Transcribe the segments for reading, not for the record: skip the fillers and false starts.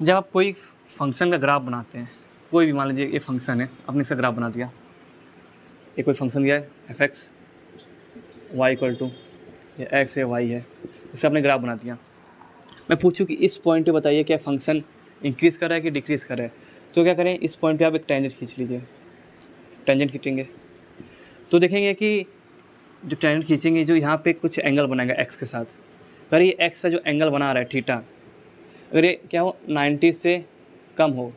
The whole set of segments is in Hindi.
जब आप कोई फंक्शन का ग्राफ बनाते हैं, कोई भी मान लीजिए ये फंक्शन है, आपने इसका ग्राफ बना दिया, ये कोई फंक्शन दिया है F X Y equal to ये एक्स है वाई है, इससे आपने ग्राफ बना दिया। मैं पूछूं कि इस पॉइंट पे बताइए क्या फंक्शन इंक्रीज़ कर रहा है कि डिक्रीज़ कर रहा है, तो क्या करें, इस पॉइंट पे आप एक टेंजेंट खींच लीजिए। टेंजेंट खींचेंगे तो देखेंगे कि जो टेंजेंट खींचेंगे जो यहाँ पे कुछ एंगल बनाएगा एक्स के साथ। अगर ये एक्स का जो एंगल बना रहा है थीटा, अगर ये क्या हो 90 से कम हो,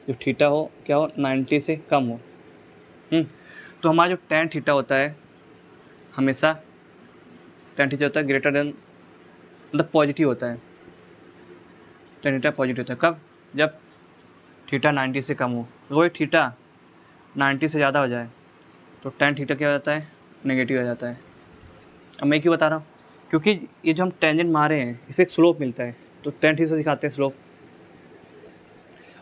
जो थीटा हो क्या हो 90 से कम हो, तो हमारा जो टेन थीटा होता है हमेशा टेन थीटा होता है ग्रेटर देन, मतलब पॉजिटिव होता है। टेन थीटा पॉजिटिव होता है कब, जब थीटा 90 से कम हो। वही थीटा 90 से ज़्यादा हो जाए तो टेन थीटा क्या हो जाता है, नेगेटिव हो जाता है। अब मैं क्यों बता रहा हूँ, क्योंकि ये जो हम टेंजेंट मारे हैं इससे एक स्लोप मिलता है, तो टेन थीटा से दिखाते हैं स्लोप,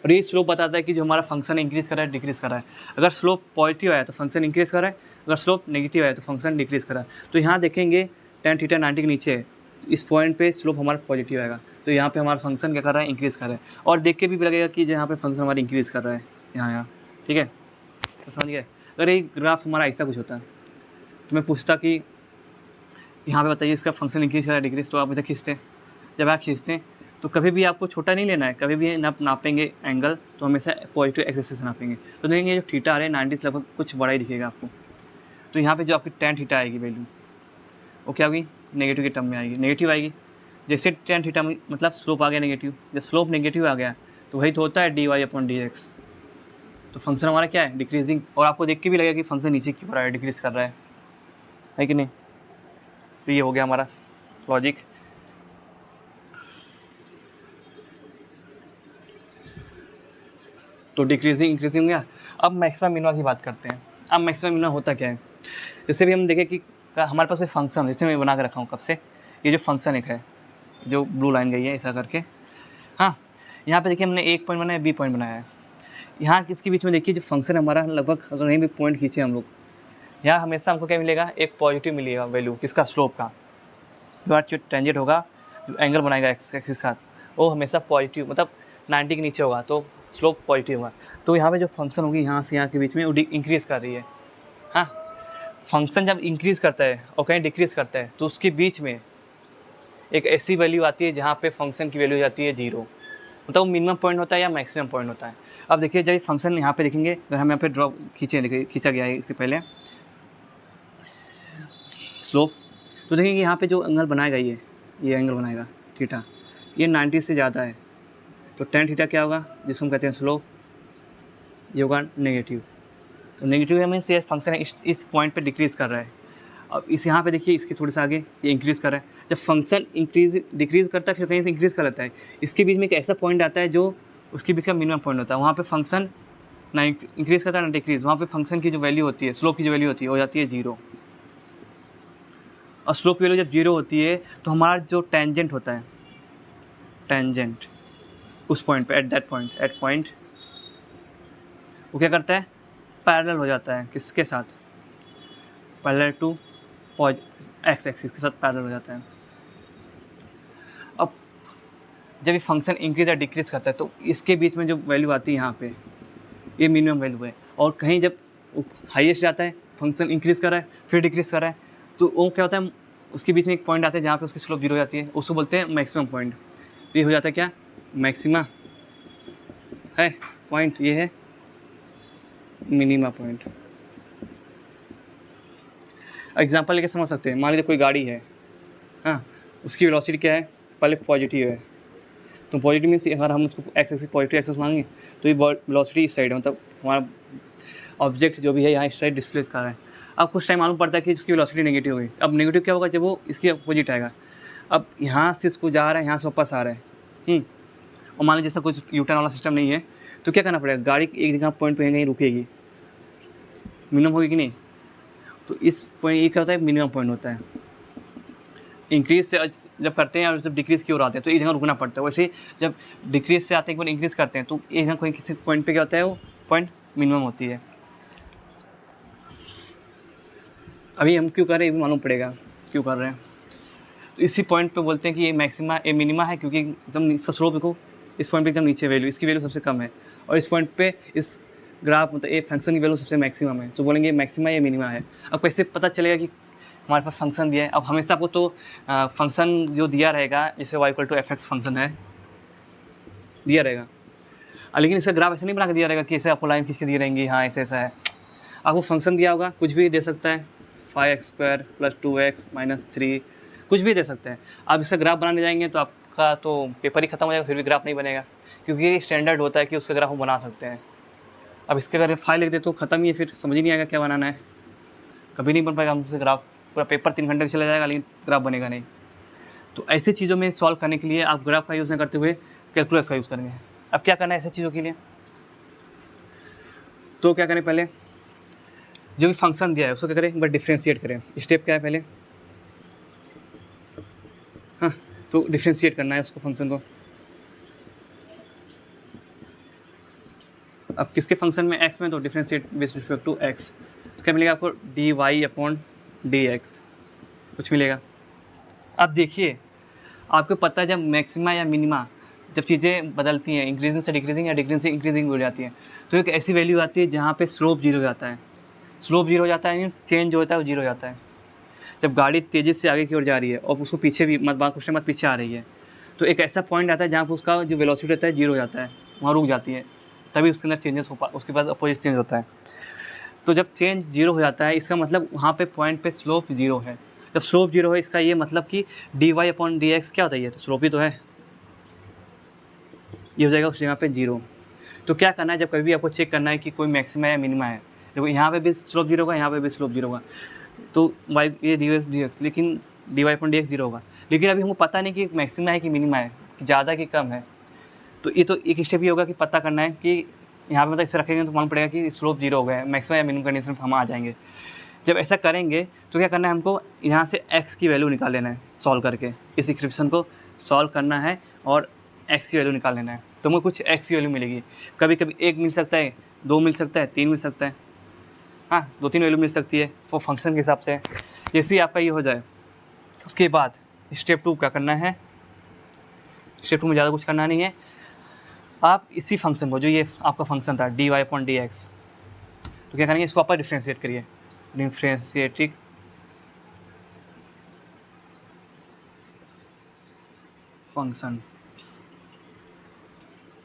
और ये स्लोप बताता है कि जो हमारा फंक्शन इंक्रीज़ कर रहा है डिक्रीज़ कर रहा है। अगर स्लोप पॉजिटिव आया तो फंक्शन इंक्रीज़ कर रहा है, अगर स्लोप नेगेटिव आया तो फंक्शन डिक्रीज़ कर रहा है। तो यहाँ देखेंगे टेन थीटा 90 के नीचे है, इस पॉइंट पे स्लोप हमारा पॉजिटिव आएगा, तो यहाँ पे हमारा फंक्शन क्या कर रहा है, इंक्रीज़ कर रहा है। और देख के भी लगेगा कि यहाँ पे फंक्शन हमारा इंक्रीज़ कर रहा है यहाँ, ठीक है, तो समझ गए। अगर ये ग्राफ हमारा ऐसा कुछ होता है तो मैं पूछता कि यहाँ पे बताइए इसका फंक्शन इंक्रीज़ कर रहा है डिक्रीज़, तो आप इधर खींचते हैं। जब आप खींचते हैं तो कभी भी आपको छोटा नहीं लेना है, कभी भी नापेंगे एंगल तो हमेशा पॉजिटिव एक्सिस से नापेंगे। तो देखेंगे जो थीटा आ रहा है 90 से लगभग कुछ बड़ा ही दिखेगा आपको। तो यहाँ पे जो आपकी टेन थीटा आएगी वैल्यू वो क्या होगी, नेगेटिव के टर्म में आएगी, नेगेटिव आएगी। जैसे टेन थीटा मतलब स्लोप आ गया नेगेटिव, जब स्लोप नेगेटिव आ गया तो वही तो होता है dy/dx। तो फंक्शन हमारा क्या है, डिक्रीजिंग। और आपको देख के भी लगेगा कि फंक्शन नीचे की ओर आ रहा है, डिक्रीज कर रहा है कि नहीं। तो ये हो गया हमारा लॉजिक। तो डिक्रीजिंग इंक्रीजिंग हो गया। अब मैक्सिमम मिनिमम की बात करते हैं। अब मैक्सिमम मिनिमम होता क्या है, जैसे भी हम देखें कि हमारे पास कोई फंक्शन, जैसे मैं बना के रखा हूँ कब से, ये जो फंक्शन एक है जो ब्लू लाइन गई है ऐसा करके, हाँ यहाँ पे देखिए हमने एक पॉइंट बनाया, बी पॉइंट बनाया है। यहाँ किसके बीच में देखिए जो फंक्शन हमारा लगभग, अगर कहीं भी पॉइंट खींचे हम लोग, यहाँ हमेशा हमको क्या मिलेगा, एक पॉजिटिव मिलेगा वैल्यू, किसका, स्लोप का। जो टेंजेंट होगा, जो एंगल बनाएगा एक्स एक्सिस के साथ, वो हमेशा पॉजिटिव, मतलब 90 के नीचे होगा तो स्लोप पॉजिटिव होगा। तो यहाँ पे जो फंक्शन होगी यहाँ से यहाँ के बीच में वो इंक्रीज़ कर रही है। हाँ, फंक्शन जब इंक्रीज़ करता है और कहीं डिक्रीज़ करता है तो उसके बीच में एक ऐसी वैल्यू आती है जहाँ पे फंक्शन की वैल्यू हो जाती है 0, मतलब वो मिनिमम पॉइंट होता है या मैक्सिमम पॉइंट होता है। अब देखिए जब ये फंक्शन यहाँ पे देखेंगे, अगर हम यहाँ पे ड्रॉ खींचे, देखिए खींचा गया है इससे पहले स्लोप, तो देखेंगे यहाँ पे जो एंगल बनाएगा ये एंगल बनाएगा थीटा, ये 90 से ज़्यादा है, तो टेन थीटा क्या होगा, जिसको हम कहते हैं स्लोप, ये होगा नेगेटिव। तो नेगेटिव मीन्स ये फंक्शन है इस पॉइंट पे डिक्रीज़ कर रहा है। अब इस यहाँ पे देखिए इसके थोड़े से आगे ये इंक्रीज़ कर रहा है। जब फंक्शन डिक्रीज़ करता है फिर कहीं से इंक्रीज़ कर लेता है, इसके बीच में एक ऐसा पॉइंट आता है जो उसके बीच का मिनिमम पॉइंट होता है, वहाँ पे फंक्शन ना इंक्रीज़ करता है ना डिक्रीज़, वहाँ पे फंक्शन की जो वैल्यू होती है, स्लोप की जो वैल्यू होती है, हो जाती है 0। और स्लोप की वैल्यू जब 0 होती है तो हमारा जो टेंजेंट होता है, टेंजेंट उस पॉइंट पे, एट पॉइंट वो क्या करता है, पैरेलल हो जाता है, किसके साथ, पैरेलल टू एक्स एक्सिस के साथ पैरेलल हो जाता है। अब जब ये फंक्शन इंक्रीज या डिक्रीज करता है तो इसके बीच में जो वैल्यू आती है यहाँ पे, ये मिनिमम वैल्यू है। और कहीं जब हाईएस्ट जाता है, फंक्शन इंक्रीज़ कर रहा है फिर डिक्रीज़ कर रहा है, तो वो क्या होता है, उसके बीच में एक पॉइंट आता है जहाँ पे उसकी स्लोप 0 हो जाती है, उसको बोलते हैं मैक्सिमम पॉइंट। ये हो जाता है क्या, मैक्सिमा है पॉइंट, ये है मिनिमा पॉइंट। एग्जांपल लेके समझ सकते हैं, मान लीजिए कोई गाड़ी है, हाँ उसकी वेलोसिटी क्या है, पहले पॉजिटिव है, तो पॉजिटिव मीन्स अगर हम उसको एक्स एक्सिस पॉजिटिव एक्सिस मांगे तो ये वेलोसिटी इस साइड है, मतलब हमारा ऑब्जेक्ट जो भी है यहाँ इस साइड डिस्प्लेस कर रहा है। अब कुछ टाइम मालूम पड़ता है कि उसकी वेलोसिटी नेगेटिव हुई। अब नेगेटिव क्या होगा, जब वो इसकी अपोजिट आएगा। अब यहाँ से इसको जा रहा है, यहाँ से वापस आ रहा है, और मान लीजिए जैसा कुछ यूटर्न वाला सिस्टम नहीं है तो क्या करना पड़ेगा, गाड़ी एक जगह पॉइंट पे कहीं रुकेगी, मिनिमम होगी कि नहीं। तो इस पॉइंट ये क्या होता है, मिनिमम पॉइंट होता है। इंक्रीज से जब करते हैं और जब डिक्रीज़ की ओर आते हैं तो एक जगह रुकना पड़ता है। वैसे जब डिक्रीज से आते हैं एक बार इंक्रीज़ करते हैं तो एक जगह कोई किसी पॉइंट पे क्या होता है, वो पॉइंट मिनिमम होती है। अभी हम क्यों कर रहे हैं ये भी मालूम पड़ेगा क्यों कर रहे हैं। तो इसी पॉइंट पे बोलते हैं कि ये मैक्सिमा ये मिनिमा है, क्योंकि एकदम इसका स्लोप देखो इस पॉइंट पे एकदम नीचे वैल्यू, इसकी वैल्यू सबसे कम है, और इस पॉइंट पे इस ग्राफ मतलब ए फंक्शन की वैल्यू सबसे मैक्सिमम है, तो बोलेंगे मैक्सिमा या मिनिमा है। अब कैसे पता चलेगा कि हमारे पास फंक्शन दिया है? अब हमेशा आपको तो फंक्शन जो दिया रहेगा, जैसे y=fx फंक्शन है दिया रहेगा, लेकिन इसका ग्राफ ऐसे नहीं बना के दिया रहेगा कि ऐसे आपको लाइन खींच के दी रहेंगी, हाँ ऐसे ऐसा है। आपको फंक्शन दिया होगा, कुछ भी दे सकता है, 5x² + 2x - 3 कुछ भी दे सकते हैं। आप इसका ग्राफ बनाने जाएंगे तो आपका तो पेपर ही खत्म हो जाएगा, फिर भी ग्राफ नहीं बनेगा, क्योंकि स्टैंडर्ड होता है कि उसका ग्राफ हम बना सकते हैं। अब इसके अगर फाइल लिख दे तो ख़त्म ही है, फिर समझ ही नहीं आएगा क्या बनाना है, कभी नहीं बन पाएगा हमसे ग्राफ, पूरा पेपर 3 घंटे चला जाएगा लेकिन ग्राफ बनेगा नहीं। तो ऐसी चीज़ों में सॉल्व करने के लिए आप ग्राफ का यूज़ नहीं करते हुए कैलकुलस का यूज़ करेंगे। अब क्या करना है ऐसी चीज़ों के लिए? तो क्या करें, पहले जो भी फंक्शन दिया है उसको क्या करें, एक बार डिफ्रेंशिएट करें। स्टेप क्या है पहले, हाँ तो डिफ्रेंशिएट करना है उसको, फंक्शन को। अब किसके फंक्शन में, x में, तो differentiate with respect to x, तो क्या मिलेगा आपको, dy/dx कुछ मिलेगा। अब देखिए आपको पता है जब मैक्सिमा या मिनिमा, जब चीज़ें बदलती हैं, इंक्रीजिंग से डिक्रीजिंग या डिक्रीजिंग से इंक्रीजिंग हो जाती है, तो एक ऐसी वैल्यू आती है जहाँ पे स्लोप 0 हो जाता है। स्लोप 0 हो जाता है मीन्स चेंज जो होता है वो 0 हो जाता है। जब गाड़ी तेज़ी से आगे की ओर जा रही है और उसको पीछे भी मत पीछे आ रही है, तो एक ऐसा पॉइंट आता है जहाँ पर उसका जो वेलोसिटी रहता है 0 हो जाता है, वहाँ रुक जाती है, तभी उसके अंदर चेंजेस उसके पास अपोजिट चेंज होता है। तो जब चेंज 0 हो जाता है इसका मतलब वहाँ पे पॉइंट पे स्लोप 0 है। जब स्लोप 0 है इसका ये मतलब कि dy/dx क्या होता है, ये तो स्लोप ही तो है, ये हो जाएगा उस जगह पे 0। तो क्या करना है, जब कभी भी आपको चेक करना है कि कोई मैक्सिमा या मिनिमा है, देखो यहाँ पे भी स्लोप 0 होगा, यहाँ पे भी स्लोप 0 होगा, तो y ये dx, लेकिन dy/dx 0 होगा, लेकिन अभी हमको पता नहीं कि मैक्सिमा है कि मिनिमा है, कि ज़्यादा कि कम है। तो ये तो एक स्टेप ये होगा कि पता करना है कि यहाँ पे मतलब इसे रखेंगे तो मालूम पड़ेगा कि स्लोप 0 हो गया है, मैक्सिमा या मिनिमम कंडीशन पर हम आ जाएंगे। जब ऐसा करेंगे तो क्या करना है, हमको यहाँ से x की वैल्यू निकाल लेना है, सॉल्व करके इस इक्वेशन को सॉल्व करना है और x की वैल्यू निकाल लेना है। तो मुझे कुछ x की वैल्यू मिलेगी, कभी कभी 1 मिल सकता है, 2 मिल सकता है, 3 मिल सकता है, हाँ 2-3 वैल्यू मिल सकती है वो फंक्शन के हिसाब से। जैसे ही आपका ये हो जाए उसके बाद स्टेप 2 क्या करना है, स्टेप 2 में ज़्यादा कुछ करना नहीं है, आप इसी फंक्शन को जो ये आपका फंक्शन था dy/dx, तो क्या करेंगे, इसको आप डिफ्रेंशिएट करिए, differentiating function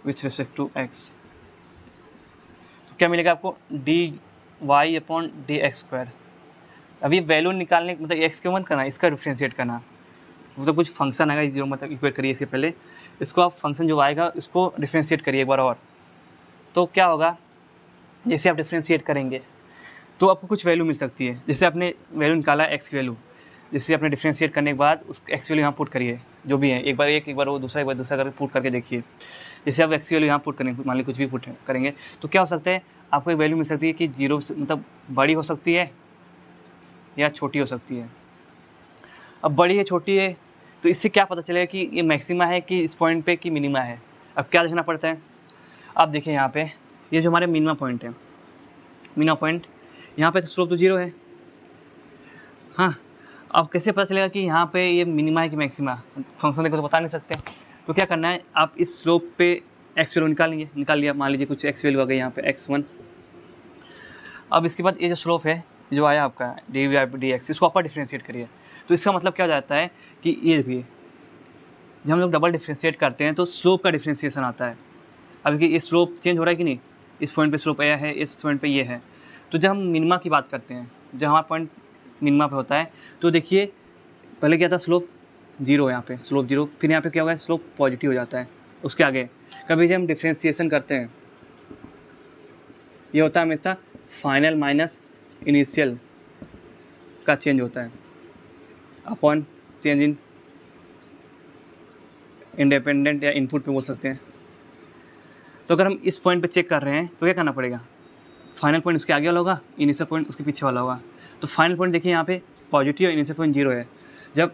with respect to x, तो क्या मिलेगा आपको, dy/dx²। अभी वैल्यू निकालने मतलब x क्यों मत करना, इसका डिफ्रेंशिएट करना, मतलब कुछ फंक्शन आएगा जो मतलब इक्वेट करिए इसके पहले, इसको आप फंक्शन जो आएगा इसको डिफ्रेंशिएट करिए एक बार और। तो क्या होगा, जैसे आप डिफ्रेंशिएट करेंगे तो आपको कुछ वैल्यू मिल सकती है, जैसे आपने वैल्यू निकाला x की वैल्यू, जैसे आपने डिफ्रेंशिएट करने के बाद उस x वैल्यू यहाँ पुट करिए, जो भी है एक बार वो दूसरा, एक बार दूसरा करके पुट करके देखिए। जैसे आप x की वैल्यू यहाँ पुट करेंगे, मान लीजिए कुछ भी पुट करेंगे, तो क्या हो सकता है, आपको एक वैल्यू मिल सकती है कि 0 मतलब बड़ी हो सकती है या छोटी हो सकती है। अब बड़ी है छोटी है तो इससे क्या पता चलेगा कि ये मैक्सिमा है कि इस पॉइंट पे कि मिनिमा है। अब क्या देखना पड़ता है, आप देखिए यहाँ पे ये जो हमारे मिनिमा पॉइंट है, मिनिमा पॉइंट यहाँ पे तो स्लोप तो 0 है, हाँ अब कैसे पता चलेगा कि यहाँ पे ये मिनिमा है कि मैक्सिमा, फंक्शन देखो तो बता नहीं सकते। तो क्या करना है, आप इस स्लोप पे एक्स वैल्यू निकाल लिया, मान लीजिए कुछ एक्स वैल्यू आ गई यहाँ पे x1। अब इसके बाद ये जो स्लोप है जो आया आपका dy/dx, इसको आप डिफ्रेंशिएट करिए। तो इसका मतलब क्या हो जाता है कि ये देखिए जब हम लोग डबल डिफ्रेंशिएट करते हैं तो स्लोप का डिफ्रेंशिएशन आता है। अब देखिए ये स्लोप चेंज हो रहा है कि नहीं, इस पॉइंट पे स्लोप आया है, इस पॉइंट पे ये है। तो जब हम मिनिमा की बात करते हैं, जब हमारा पॉइंट मिनिमा पे होता है, तो देखिए पहले क्या था, स्लोप 0 यहाँ पे, स्लोप 0, फिर यहाँ पे क्या होगा, स्लोप पॉजिटिव हो जाता है। उसके आगे कभी जब हम डिफ्रेंशिएशन करते हैं ये होता है हमेशा फाइनल माइनस इनिशियल का चेंज होता है अपॉन चेंज इन इंडिपेंडेंट या इनपुट पे बोल सकते हैं। तो अगर हम इस पॉइंट पे चेक कर रहे हैं तो क्या करना पड़ेगा, फाइनल पॉइंट उसके आगे वाला होगा, इनिशियल पॉइंट उसके पीछे वाला होगा। तो फाइनल पॉइंट देखिए यहाँ पे पॉजिटिव और इनिशियल पॉइंट 0 है। जब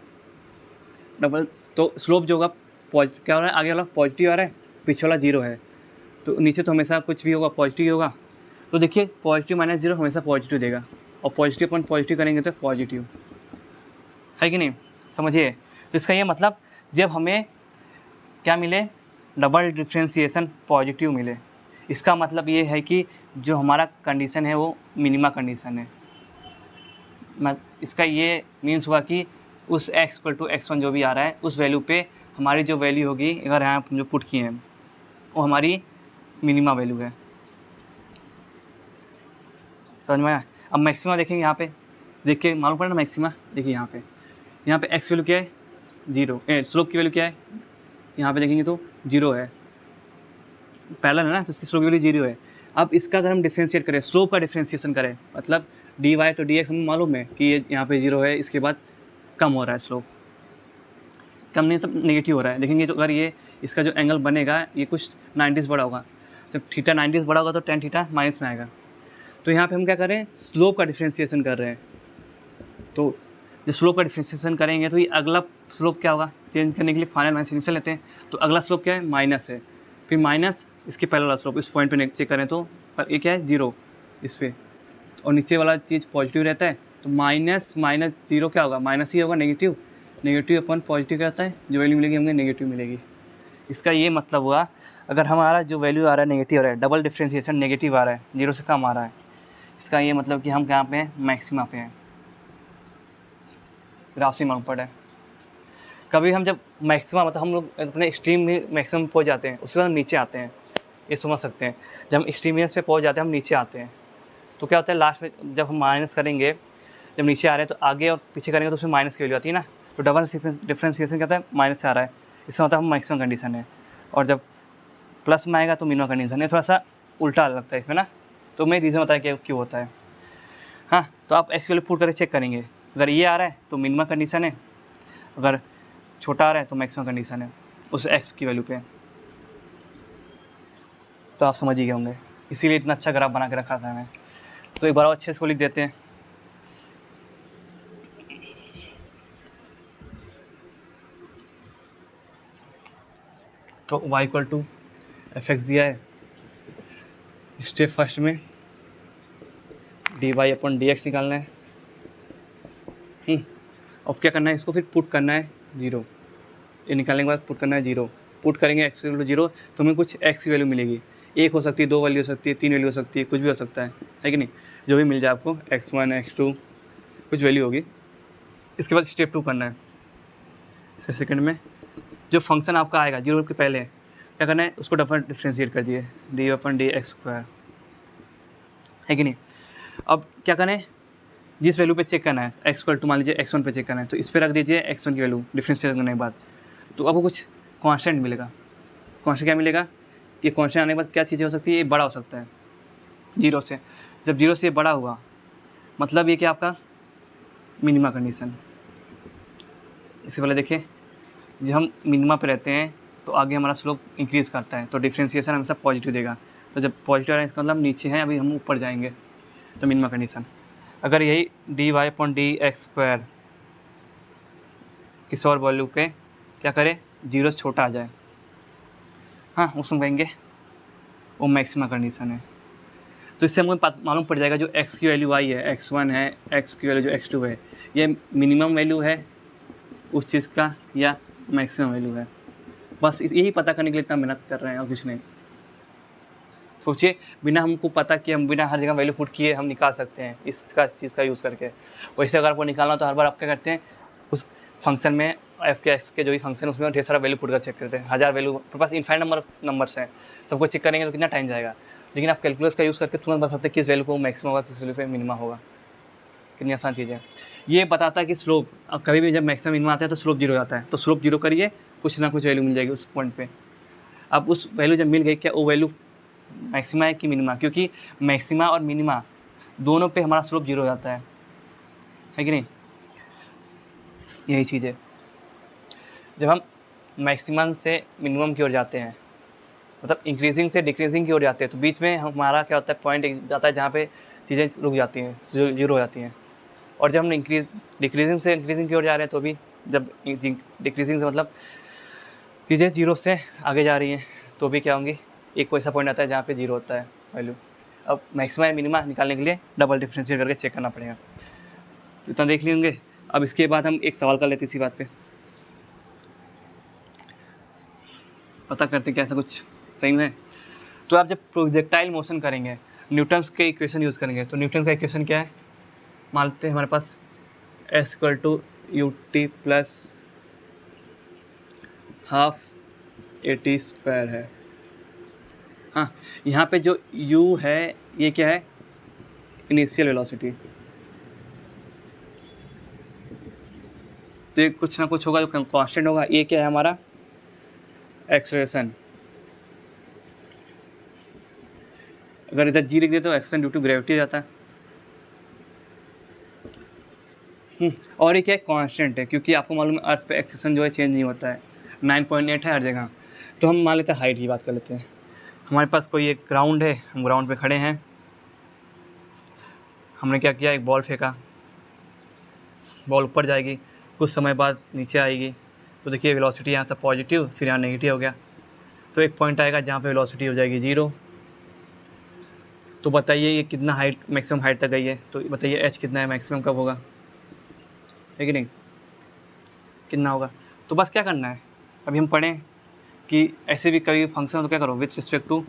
डबल तो स्लोप जो होगा क्या हो रहा है, आगे वाला पॉजिटिव आ रहा है, पीछे वाला 0 है, तो नीचे तो हमेशा कुछ भी होगा पॉजिटिव ही होगा। तो देखिए पॉजिटिव माइनस 0 हमेशा पॉजिटिव देगा, और पॉजिटिव पॉइंट पॉजिटिव करेंगे तो पॉजिटिव है कि नहीं, समझिए। तो इसका ये मतलब जब हमें क्या मिले, डबल डिफ्रेंशिएशन पॉजिटिव मिले, इसका मतलब ये है कि जो हमारा कंडीशन है वो मिनिमा कंडीशन है। इसका ये मीन्स हुआ कि उस x इक्वल टू x1 जो भी आ रहा है उस वैल्यू पे हमारी जो वैल्यू होगी, अगर यहाँ जो पुट किए हैं वो हमारी मिनिमा वैल्यू है। समझ में आया? अब मैक्सिमा देखेंगे, यहाँ पे देख के मालूम पड़ा ना मैक्सिमा। देखिए यहाँ पे x वैल्यू क्या है, 0, स्लोप की वैल्यू क्या है, यहाँ पे देखेंगे तो 0 है, पैरेलल है ना, तो इसकी स्लोप की वैल्यू 0 है। अब इसका अगर हम डिफ्रेंशिएट करें, स्लोप का डिफ्रेंशिएशन करें, मतलब dy तो dx हमें मालूम है कि ये यहाँ पे 0 है, इसके बाद कम हो रहा है स्लोप, कम नहीं तब नेगेटिव हो रहा है। देखेंगे तो अगर ये इसका जो एंगल बनेगा ये कुछ 90 बड़ा होगा, जब थीटा 90 बड़ा होगा तो tan थीटा माइनस में आएगा। तो यहाँ पे हम क्या कर रहे हैं, स्लोप का डिफ्रेंशिएशन कर रहे हैं। तो जब स्लोप का डिफ्रेंशिएशन करेंगे तो ये अगला स्लोप क्या होगा, चेंज करने के लिए फाइनल माइनस इनिशियल लेते हैं, तो अगला स्लोप क्या है, माइनस है, फिर माइनस इसके पहले वाला स्लोप, इस पॉइंट पे चेक करें तो ये क्या है, 0 इस पर, और नीचे वाला चीज़ पॉजिटिव रहता है, तो माइनस 0 क्या होगा, माइनस ही होगा, नेगेटिव अपन पॉजिटिव क्या होता है, जो वैल्यू मिलेगी हमें नेगेटिव मिलेगी। इसका ये मतलब हुआ अगर हमारा जो वैल्यू आ रहा है नेगेटिव आ रहा है, डबल डिफ्रेंशिएशन नेगेटिव आ रहा है, 0 से कम आ रहा है, इसका ये मतलब कि हम कहाँ पे हैं, मैक्सिमा पे हैं। ग्राफ से मालूम पड़ा है। कभी हम जब मैक्सिमा मतलब हम लोग अपने एक्सट्रीम में मैक्सिमम पहुँच जाते हैं, उसके बाद हम नीचे आते हैं, ये समझ सकते हैं। जब हम एक्सट्रीमियस पे पहुँच जाते हैं हम नीचे आते हैं, तो क्या होता है लास्ट में जब हम माइनस करेंगे, जब नीचे आ रहे हैं तो आगे और पीछे करेंगे तो उसमें माइनस की वैल्यू आती है ना, तो डबल डिफ्रेंशिएशन क्या होता है, माइनस से आ रहा है, इसका मतलब हम मैक्सिमम कंडीशन है, और जब प्लस में आएगा तो मिनिमम कंडीशन है, थोड़ा सा उल्टा लगता है इसमें ना, तो मैं रीज़न बताया कि क्यों होता है। हाँ, तो आप एक्स वैल्यू पुट करके चेक करेंगे, अगर ये आ रहा है तो मिनिमम कंडीशन है, अगर छोटा आ रहा है तो मैक्सिमम कंडीशन है उस एक्स की वैल्यू पे। तो आप समझ ही गए होंगे, इसीलिए इतना अच्छा ग्राफ बना के रखा था मैं। तो एक बार और अच्छे से लिख देते हैं। तो y इक्वल टू fx दिया है, स्टेप फर्स्ट में dy अपन dx निकालना है। अब क्या करना है, इसको फिर पुट करना है 0, ये निकालने के बाद पुट करना है 0, पुट करेंगे x इक्वल टू 0 तो हमें कुछ x की वैल्यू मिलेगी, 1 हो सकती है, 2 वैल्यू हो सकती है, 3 वैल्यू हो सकती है, कुछ भी हो सकता है कि नहीं, जो भी मिल जाए आपको, x1 x2 कुछ वैल्यू होगी। इसके बाद स्टेप 2 करना है। सेकंड में जो फंक्शन आपका आएगा 0 के पहले क्या करना है, उसको डबल डिफ्रेंशिएट कर दिए, dy/dx², है कि नहीं। अब क्या करें, जिस वैल्यू पे चेक करना है, x इक्वल टू मान लीजिए x1 पे चेक करना है, तो इस पर रख दीजिए x1 की वैल्यू डिफ्रेंशिएट करने के बाद, तो आपको कुछ कांस्टेंट मिलेगा। कांस्टेंट क्या मिलेगा, ये कांस्टेंट आने के बाद क्या चीज़ें हो सकती है, ये बड़ा हो सकता है 0 से। जब 0 से बड़ा हुआ मतलब ये क्या आपका मिनिमा कंडीशन। इससे पहले देखिए, जब हम मिनिमा पे रहते हैं तो आगे हमारा स्लोप इंक्रीज़ करता है, तो डिफ्रेंशिएशन हमेशा पॉजिटिव देगा, तो जब पॉजिटिव आए इसका मतलब नीचे हैं, अभी हम ऊपर जाएंगे, तो मिनिमा कंडीशन। अगर यही dy/dx² किसी और वैल्यू पे क्या करें, 0 से छोटा आ जाए, हाँ उसमें कहेंगे वो मैक्सिमा कंडीशन है। तो इससे हमको मालूम पड़ जाएगा जो x की वैल्यू आई है, x1 है, x की वैल्यू जो x2 है, ये मिनिमम वैल्यू है उस चीज़ का या मैक्सिमम वैल्यू है। बस यही पता करने के लिए इतना मेहनत कर रहे हैं और कुछ नहीं। सोचिए, बिना हमको पता कि हम बिना हर जगह वैल्यू पुट किए हम निकाल सकते हैं इसका चीज़ का यूज़ करके। वैसे अगर आपको निकालना तो हर बार आप क्या करते हैं, उस फंक्शन में एफ के एक्स के जो भी फंक्शन है उसमें ढेर सारा वैल्यू पुट कर चेक करते हैं, 1000 वैल्यू, आपके पास इनफाइनाइट नंबर्स हैं, सबको चेक करेंगे तो कितना टाइम जाएगा। लेकिन आप कैलकुलस का यूज़ करके तुरंत बता सकते हैं किस वैल्यू को मैक्सिमम होगा, किस वैल्यू पे मिनिमम होगा। कितनी आसान चीज़ है। ये बताता है कि स्लोप, अब कभी भी जब मैक्सिमम मिनिमम आता है तो स्लोप 0 जाता है, तो स्लोप 0 करिए, कुछ ना कुछ वैल्यू मिल जाएगी उस पॉइंट पे। अब उस वैल्यू जब मिल गई, क्या वो वैल्यू मैक्सिमा है कि मिनिमा, क्योंकि मैक्सिमा और मिनिमा दोनों पे हमारा स्लोप 0 जाता है कि नहीं। यही चीज़ है, जब हम मैक्सिमम से मिनिमम की ओर जाते हैं, मतलब इंक्रीजिंग से डिक्रीजिंग की ओर जाते हैं, तो बीच में हमारा क्या होता है, पॉइंट जाता है जहाँ पे चीज़ें रुक जाती हैं, 0 हो जाती हैं। और जब हम डिक्रीजिंग से इंक्रीजिंग की ओर जा रहे हैं, तो भी जब डिक्रीजिंग से मतलब चीज़ें 0 से आगे जा रही हैं, तो भी क्या होंगी, एक कोई ऐसा पॉइंट आता है जहाँ पे 0 होता है वैल्यू। अब मैक्सिमा या मिनिमा निकालने के लिए डबल डिफ्रेंशिएट करके चेक करना पड़ेगा। तो इतना देख लेंगे। अब इसके बाद हम एक सवाल कर लेते इसी बात पे। पता करते कि ऐसा कुछ सही में है। तो आप जब प्रोजेक्टाइल मोशन करेंगे न्यूटन्स के इक्वेशन यूज़ करेंगे, तो न्यूटन का इक्वेशन क्या है, मान लेते हैं हमारे पास s equal to u t plus half a t square है। हाँ, यहाँ पे जो u है ये क्या है, इनिशियल वेलोसिटी। तो ये कुछ ना कुछ होगा जो कांस्टेंट होगा। ये क्या है हमारा, एक्सेलरेशन। अगर इधर g लिख दे तो एक्सेलरेशन ड्यू टू ग्रेविटी जाता है। और ये क्या है, कांस्टेंट है, क्योंकि आपको मालूम है अर्थ पे एक्सेलरेशन जो है चेंज नहीं होता है, 9.8 है हर जगह। तो हम मान लेते हैं हाइट की बात कर लेते हैं। हमारे पास कोई एक ग्राउंड है, हम ग्राउंड पे खड़े हैं, हमने क्या किया, एक बॉल फेंका, बॉल ऊपर जाएगी, कुछ समय बाद नीचे आएगी। तो देखिए वेलोसिटी यहाँ से पॉजिटिव, फिर यहाँ नेगेटिव हो गया। तो एक पॉइंट आएगा जहाँ पे वेलोसिटी हो जाएगी 0। तो बताइए ये कितना हाइट, मैक्सिमम हाइट तक गई है। तो बताइए h कितना है, मैक्सिमम कब होगा, है कि नहीं, कितना होगा। तो बस क्या करना है, अभी हम पढ़ें कि ऐसे भी कभी फंक्शन हो तो क्या करो, विथ रिस्पेक्ट टू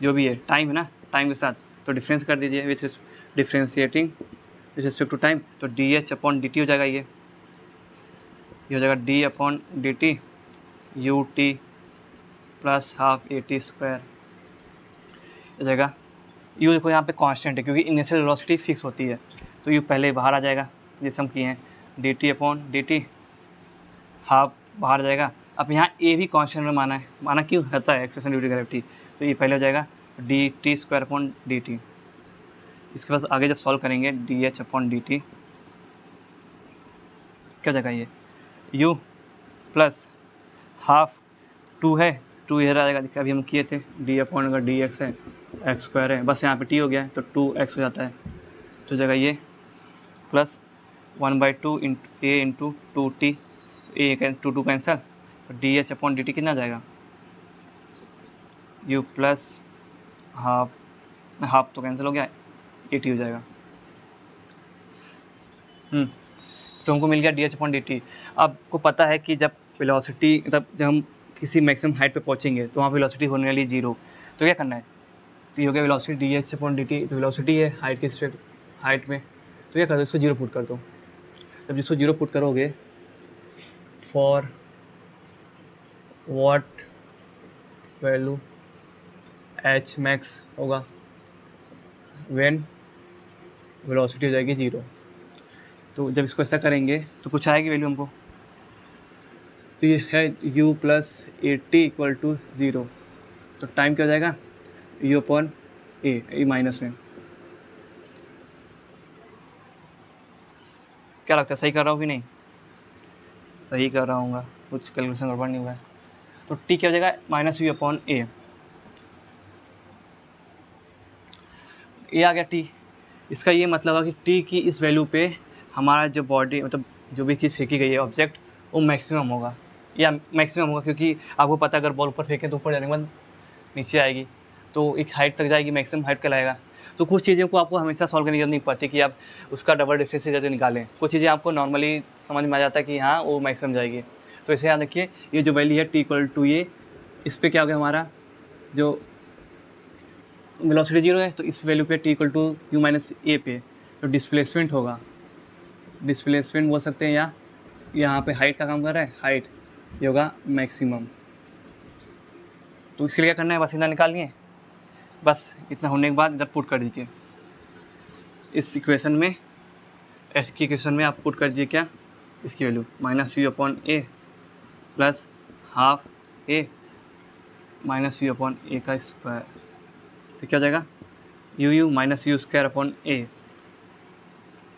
जो भी है टाइम है ना, टाइम के साथ तो डिफरेंस कर दीजिए, with differentiating with respect to time. तो d h upon d t हो जाएगा, ये हो जाएगा d upon d t u t plus half a t square हो जाएगा। यू देखो यहाँ पे कांस्टेंट है क्योंकि इनिशियल वेलोसिटी फिक्स होती है, तो यू पहले बाहर आ जाएगा, जैसे हम किए हैं D T upon d T half बाहर आ जाएगा। अब यहाँ ए भी कांस्टेंट में माना है, माना क्यों रहता है, एक्सेलरेशन ड्यू टू ग्रेविटी। तो ये पहले हो जाएगा D T square upon d T. इसके बाद आगे जब सॉल्व करेंगे D h upon d T क्या हो जाएगा, ये यू प्लस हाफ 2 है, 2 इधर आ जाएगा, अभी हम किए थे डी अपॉन, अगर डी एक्स है एक्स स्क्वायर है, बस यहाँ पे टी हो गया है तो 2x हो जाता है। तो जगह ये प्लस 1/2 इंटू ए इंटू 2t, ए 2 कैंसल, तो d h upon d T कितना जाएगा, यू प्लस हाफ तो कैंसिल हो गया, ए टी हो जाएगा। तो हमको मिल गया D h upon d T. आपको पता है कि जब वेलोसिटी, मतलब जब हम किसी मैक्सिमम हाइट पे पहुंचेंगे तो वहाँ पे वेलोसिटी होने वाली 0। तो क्या करना है, तो ये हो गया velocity D h upon d T. तो वेलोसिटी है हाइट के रिस्पेक्ट हाइट में, तो क्या कर दो, इसको 0 पुट कर दो। जब जिसको 0 पुट करोगे, for what value H max होगा व्हेन वेलोसिटी हो जाएगी 0। तो जब इसको ऐसा करेंगे तो कुछ आएगी वैल्यू हमको, तो ये है u plus a t equal to 0। तो टाइम क्या हो जाएगा, u अपॉन ए माइनस में। क्या लगता है सही कर रहा हूँ कि नहीं, सही कर रहा हूँ, कुछ कैलकुलेशन गड़बड़ नहीं हुआ है। तो t क्या हो जाएगा, माइनस यू अपॉन ए, ये आ गया t। इसका ये मतलब है कि t की इस वैल्यू पे हमारा जो बॉडी, मतलब जो भी चीज़ फेंकी गई है ऑब्जेक्ट, वो मैक्सिमम होगा, या मैक्सिमम होगा, क्योंकि आपको पता है अगर बॉल ऊपर फेंकें तो ऊपर जाने के बाद नीचे आएगी, तो एक हाइट तक जाएगी, मैक्सिमम हाइट कहलाएगा। तो कुछ चीज़ों को आपको हमेशा सॉल्व करने की जरूरत नहीं पड़ती कि आप उसका डबल डिफरेंस करके निकालें, कुछ चीज़ें आपको नॉर्मली समझ में आ जाता है कि हाँ वो मैक्सिमम जाएगी। तो इसे याद रखिए, ये जो वैल्यू है टी इक्वल टू ये, इस पर क्या हो गया, हमारा जो वेलोसिटी 0 है, तो इस वैल्यू पे t equal to u minus a पे तो डिस्प्लेसमेंट होगा, डिस्प्लेसमेंट बोल सकते हैं, या यहाँ पे हाइट का काम कर रहा है, हाइट ये होगा मैक्सिमम। तो इसके लिए क्या करना है, बस इतना निकालनी है, बस इतना होने के बाद इधर पुट कर दीजिए इस इक्वेशन में, एस की इक्वेशन में आप पुट कर दीजिए क्या, इसकी value minus u upon a plus half a minus u upon a का स्क्वायर। तो क्या हो जाएगा, u minus u square upon a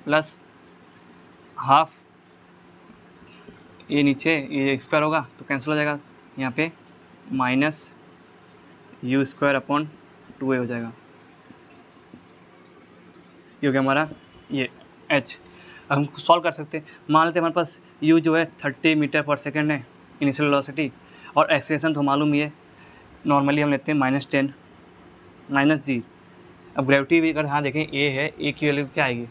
plus half a, नीचे ये स्क्वायर होगा तो कैंसिल हो जाएगा, यहाँ पे minus u square upon 2a हो जाएगा। ये हो गया हमारा ये h। अब हम सॉल्व कर सकते हैं, मान लेते हैं हमारे पास u जो है 30 मीटर पर सेकेंड है इनिशियल वेलोसिटी, और एक्सेलरेशन तो मालूम ही है, नॉर्मली हम लेते हैं -10 माइनस जी। अब ग्रेविटी भी अगर हाँ देखें a है, a की वैल्यू क्या आएगी,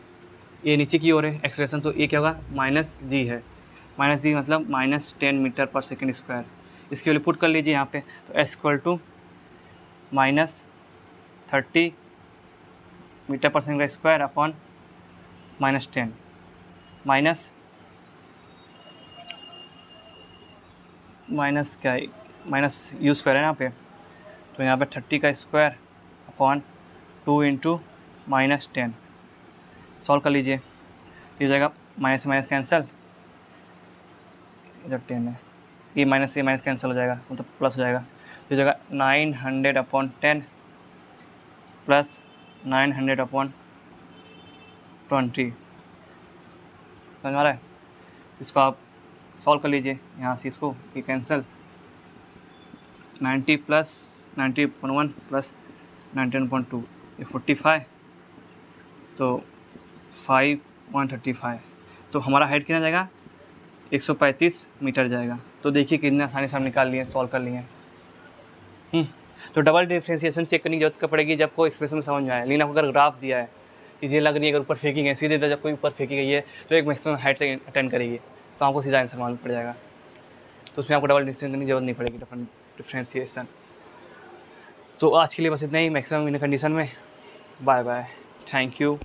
a नीचे की ओर है एक्सेलरेशन, तो a क्या होगा, -g है, -g मतलब -10 मीटर पर सेकेंड स्क्वायर। इसकी वैल्यू पुट कर लीजिए यहाँ पे, तो s इक्वल टू -30 मीटर पर सेकंड का स्क्वायर अपॉन -10 माइनस क्या है, माइनस यू स्क्वायर है यहाँ पे, तो यहाँ पे 30 का स्क्वायर अपॉन 2 इंटू -10 सॉल्व कर लीजिए, तो हो जाएगा माइनस माइनस कैंसिल, इधर 10 है, ये माइनस कैंसिल हो जाएगा, मतलब प्लस हो जाएगा, तो हो जाएगा 900 अपॉन 10 प्लस 900 अपॉन 20। समझ आ रहा है? इसको आप सॉल्व कर लीजिए, यहाँ से इसको ये कैंसिल, 90 प्लस 90.1 प्लस 19.2 ये 45, तो 5.35, तो हमारा हाइट कितना जाएगा 135 मीटर जाएगा। तो देखिए कितने आसानी से हम निकाल लिए, सॉल्व कर लिए। तो डबल डिफ्रेंशिएशन चेक करने की जरूरत पड़ेगी जब कोई एक्सप्रेशन में समझ में आए, लेकिन आपको अगर ग्राफ दिया है, चीज़ें लग रही है, अगर ऊपर फेंकी गई सीधे, जब कोई ऊपर फेंकी गई है तो एक मैक्सिमम हाइट तक अटेंड करेगी, तो आपको सीधा आंसर मालूम पड़ जाएगा। तो उसमें आपको डबल डिफ्रेंशिएशन करने की जरूरत नहीं पड़ेगी, डिफ्रेंशिएशन। तो आज के लिए बस इतना ही, मैक्सिमम इन कंडीशन में। Bye bye, thank you.